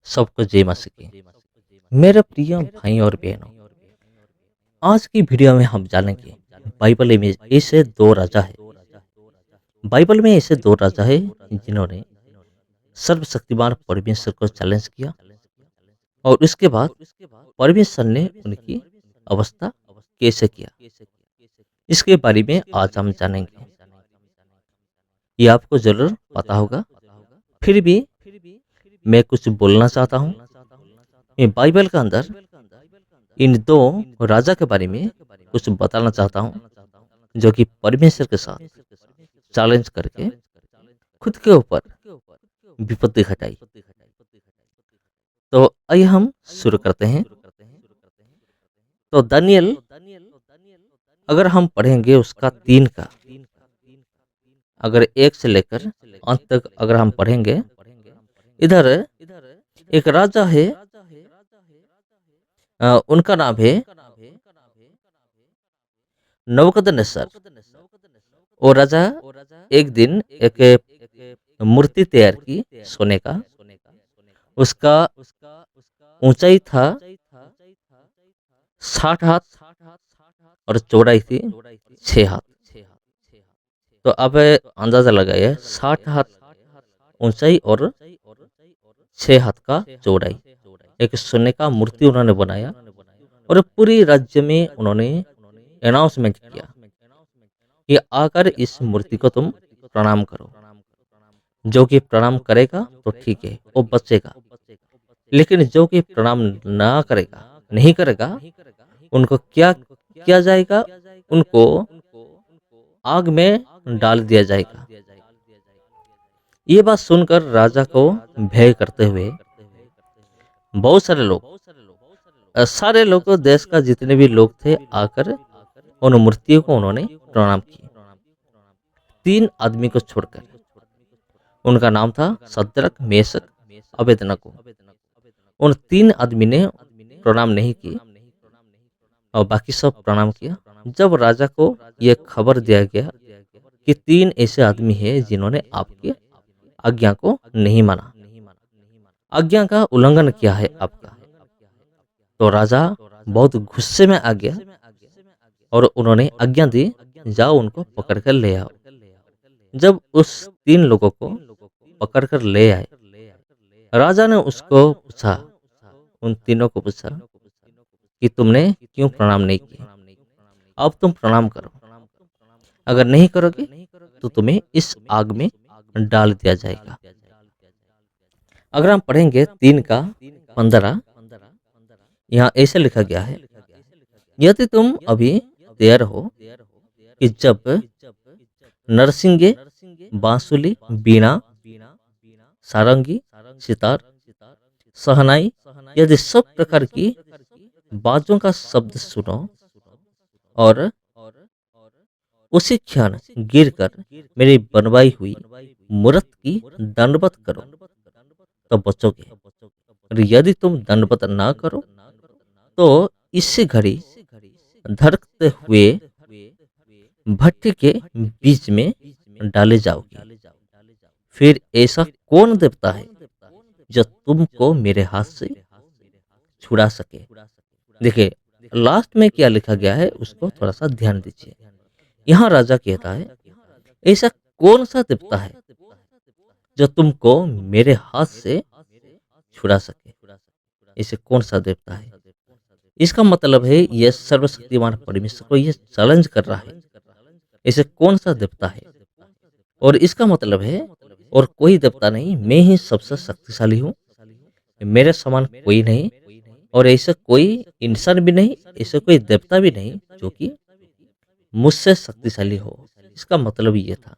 सबको जय मसीह की। मेरे प्रिय भाई और बहनों, आज की वीडियो में हम जानेंगे बाइबल में ऐसे दो राजा है। बाइबल में ऐसे दो राजा है जिन्होंने सर्वशक्तिमान परमेश्वर को चैलेंज किया और उसके बाद परमेश्वर ने उनकी अवस्था कैसे किया, इसके बारे में आज हम जानेंगे। ये आपको जरूर पता होगा, फिर भी मैं कुछ बोलना चाहता हूँ। मैं बाइबल के अंदर इन दो राजा के बारे में कुछ बताना चाहता हूँ, जो कि परमेश्वर के साथ चैलेंज करके खुद के ऊपर विपत्ति घटाई। तो आइए हम शुरू करते हैं। तो दानियल, अगर हम पढ़ेंगे उसका 3 का, अगर 1 से लेकर अंत तक अगर हम पढ़ेंगे, इधर एक राजा है, उनका नाम है नबूकदनेस्सर। वो राजा एक दिन एक मूर्ति तैयार की सोने का। उसका ऊंचाई था 60 हाथ और चौड़ाई थी 6 हाथ। तो अब अंदाजा लगाइए, 60 हाथ ऊंचाई और 6 हाथ का चौड़ाई एक सोने का मूर्ति उन्होंने बनाया और पूरी राज्य में उन्होंने अनाउंसमेंट किया कि आकर इस मूर्ति को तुम प्रणाम करो। जो कि प्रणाम करेगा तो ठीक है, वो बचेगा, लेकिन जो कि प्रणाम ना करेगा, नहीं करेगा, उनको क्या किया जाएगा? उनको आग में डाल दिया जाएगा। ये बात सुनकर राजा को भय करते हुए बहुत सारे लोग, सारे लोग, देश का जितने भी लोग थे, आकर उन मूर्तियों को उन्होंने प्रणाम किया। 3 आदमी को छोड़कर। उनका नाम था सद्रक, मेशक, अबेदनगो। उन 3 आदमी ने प्रणाम नहीं किए और बाकी सब प्रणाम किया। जब राजा को यह खबर दिया गया कि 3 ऐसे आदमी हैं जिन्होंने आपकी आज्ञा को नहीं माना, आज्ञा का उल्लंघन किया है आपका, तो राजा बहुत गुस्से में आ गया और उन्होंने आज्ञा दी, जाओ उनको पकड़ कर ले आओ। जब उस 3 लोगों को पकड़ कर ले आए, राजा ने उसको पूछा, उन तीनों को पूछा कि तुमने क्यों प्रणाम नहीं किया? अब तुम प्रणाम करो, अगर नहीं करोगे तो तुम्हें इस आग में डाल दिया जाएगा। अगर हम पढ़ेंगे 3 का 15, यहाँ ऐसे लिखा गया है, यदि तुम अभी तैयार हो कि जब नरसिंगे, बांसुली, बीना, सारंगी, सितार, सहनाई, यदि सब प्रकार की बाजों का शब्द सुनो और उसी क्षण गिरकर मेरी बनवाई हुई मूर्त की दंडवत करो तो बचोगे। और यदि तुम दंडवत ना करो तो इसी घड़ी धड़कते हुए भट्टी के बीच में डाले जाओगे। फिर ऐसा कौन देवता है जो तुमको मेरे हाथ से छुड़ा सके? देखिए, लास्ट में क्या लिखा गया है उसको थोड़ा सा ध्यान दीजिए। यहाँ राजा कहता है, ऐसा कौन सा देवता है जो तुमको मेरे हाथ से छुड़ा सके? ऐसे कौन सा देवता है? इसका मतलब है यह सर्वशक्तिमान परमेश्वर को यह चैलेंज कर रहा है, ऐसे कौन सा देवता है? और इसका मतलब है और कोई देवता नहीं, मैं ही सबसे शक्तिशाली हूँ, मेरे समान कोई नहीं, और ऐसा कोई इंसान भी नहीं, ऐसा कोई देवता भी नहीं जो कि मुझसे शक्तिशाली हो। इसका मतलब ये था।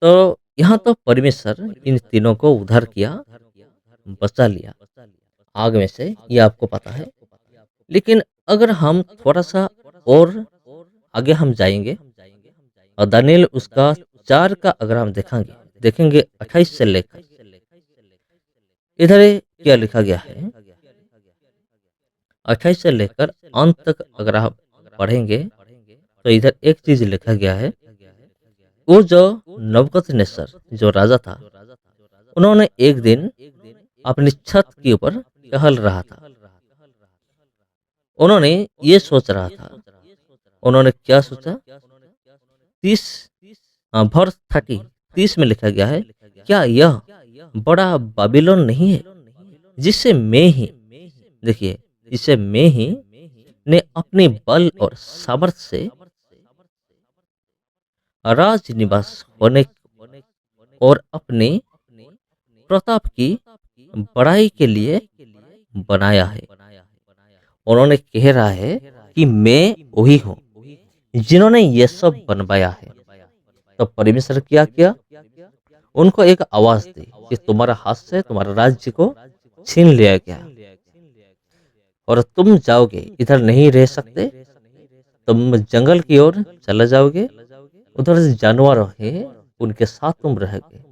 तो यहाँ तो परमेश्वर इन तीनों को उद्धार किया, बचा लिया आग में से, ये आपको पता है। लेकिन अगर हम थोड़ा सा और आगे हम जाएंगे और दानिएल उसका 4 का अगर हम देखेंगे देखेंगे 28 से लेकर इधर क्या लिखा गया है, 28 से लेकर अंत तक अगर आप पढ़ेंगे तो इधर एक चीज लिखा गया है। वो जो नबूकदनेस्सर जो राजा था, उन्होंने एक दिन अपनी छत के ऊपर टहल रहा था। उन्होंने ये सोच रहा था, उन्होंने क्या सोचा? 30 वर्ष 30 में लिखा गया है, क्या यह बड़ा बाबिलोन नहीं है, जिससे मैं ही, देखिए, जिसे मैं ही ने अपने बल और सामर्थ्य से राज निवास होने और अपने प्रताप की बड़ाई के लिए बनाया है। उन्होंने कह रहा है कि मैं वही हूँ जिन्होंने ये सब बनवाया है। तो परमेश्वर क्या किया? उनको एक आवाज दी कि तुम्हारा हाथ से तुम्हारा राज्य को छीन लिया गया और तुम जाओगे, इधर नहीं रह सकते, तुम जंगल की ओर चले जाओगे, उधर से जानवर है उनके साथ तुम रहोगे।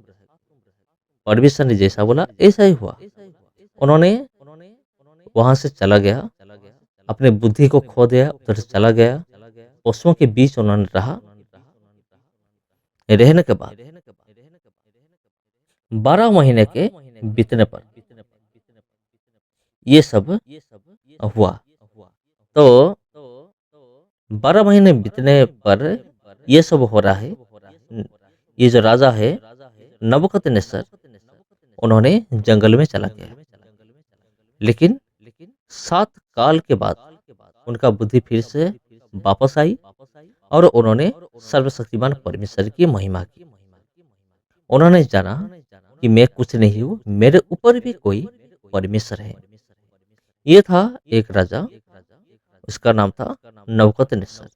परमेश्वर ने जैसा बोला ऐसा ही हुआ। उन्होंने वहां से चला गया, अपने बुद्धि को खो दिया, उधर से चला गया। पशुओं के बीच उन्होंने रहा। रहने के बाद 12 महीने के बीतने पर ये सब हुआ। तो 12 महीने बीतने पर ये सब हो रहा है। ये जो राजा है नबूकदनेस्सर, उन्होंने जंगल में चला गया। लेकिन 7 काल के बाद उनका बुद्धि फिर से वापस आई और उन्होंने सर्वशक्तिमान परमेश्वर की महिमा की। उन्होंने जाना कि मैं कुछ नहीं हूँ, मेरे ऊपर भी कोई परमेश्वर है। ये था एक राजा, उसका नाम था नबूकदनेस्सर।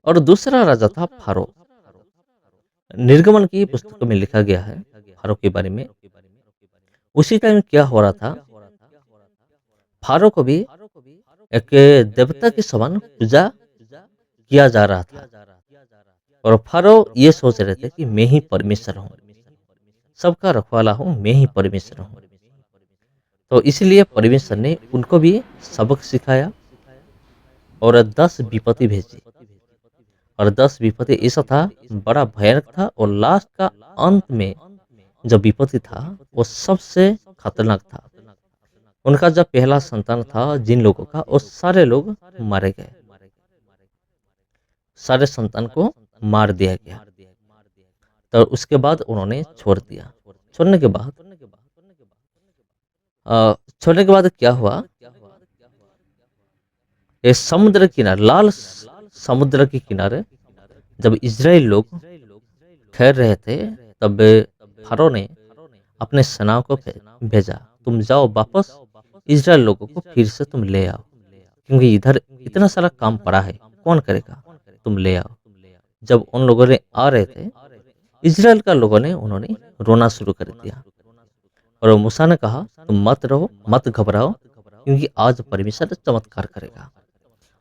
और दूसरा राजा था फारो। निर्गमन की पुस्तक में लिखा गया है फारो के बारे में। उसी टाइम क्या हो रहा था, फारो को भी एक देवता के समान पूजा किया जा रहा था। और फारो ये सोच रहे थे कि मैं ही परमेश्वर हूँ, सबका रखवाला हूँ, मैं ही परमेश्वर हूँ। तो इसलिए परमेश्वर ने उनको भी सबक सिखाया और 10 विपत्ति भेजी। और 10 विपत्ति ऐसा था, बड़ा भयानक था। और लास्ट का अंत में जो विपत्ति था वो सबसे खतरनाक था। उनका जब पहला संतान था जिन लोगों का, वो सारे लोग मारे गए, सारे संतान को मार दिया गया। तो उसके बाद उन्होंने छोड़ दिया। छोड़ने के बाद छोड़ने के बाद क्या हुआ, ये समुद्र किनारे, समुद्र के किनारे जब इजराइल लोग ठहर रहे थे, तब फारो ने अपने सेनाओं को भेजा, तुम जाओ वापस, इजराइल लोगों को फिर से तुम ले आओ, क्योंकि इधर इतना सारा काम पड़ा है, कौन करेगा, तुम ले आओ। जब उन लोगों ने आ रहे थे, इजराइल का लोगों ने उन्होंने रोना शुरू कर दिया। और मूसा ने कहा, तुम मत रहो, मत घबराओ, क्योंकि आज परमेश्वर चमत्कार करेगा।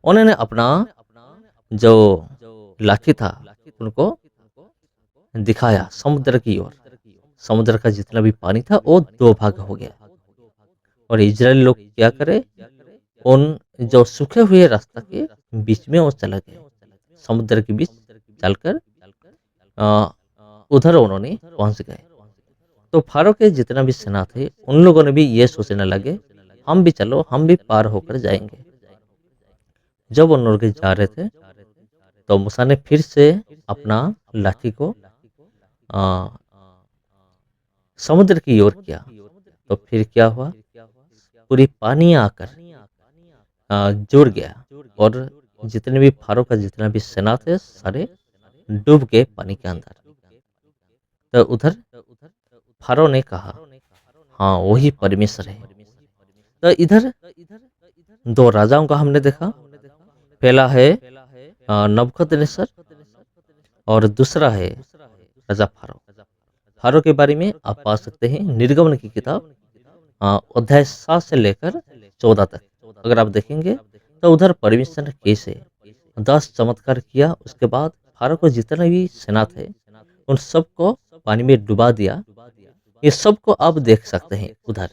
उन्होंने अपना जो लाठी था उनको दिखाया समुद्र की ओर। समुद्र का जितना भी पानी था वो 2 भाग हो गया। और इजराइल लोग क्या करे, उन जो सूखे हुए रास्ता के बीच में वो चला गए, समुद्र के बीच चलकर उधर उन्होंने पहुंच गए। तो फारो के जितना भी सेना थे उन लोगों ने भी ये सोचने लगे, हम भी चलो, हम भी पार होकर जाएंगे। जब उन लोग जा रहे थे तो मूसा ने फिर से अपना लाठी को समुद्र की ओर किया। तो फिर क्या हुआ, पूरी पानी आकर जुड़ गया और जितने भी फारो का जितना भी सेना थे सारे डूब गए पानी के अंदर। तो उधर फारो ने कहा, हाँ वही परमेश्वर है। तो इधर 2 राजाओं का हमने देखा, पहला है नबूकदनेस्सर और दूसरा है राजा फारो। फारो के बारे में आप पा सकते हैं निर्गमन की किताब अध्याय 7 से लेकर 14 तक। अगर आप देखेंगे तो उधर परमेश्वर ने कैसे 10 चमत्कार किया, उसके बाद फारो को जितने भी सेना थे उन सबको पानी में डुबा दिया। ये सबको आप देख सकते हैं उधर।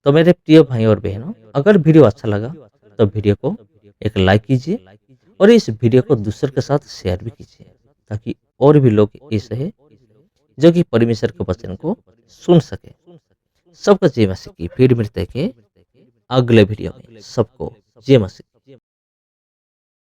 तो मेरे प्रिय भाई और बहनों, अगर वीडियो अच्छा लगा तो वीडियो को एक लाइक कीजिए और इस वीडियो को दूसरों के साथ शेयर भी कीजिए, ताकि और भी लोग ऐसे हैं जो कि परमेश्वर के वचन को सुन सके। सबको जय मां की। फिर मिलते हैं अगले वीडियो में। सबको जय मां।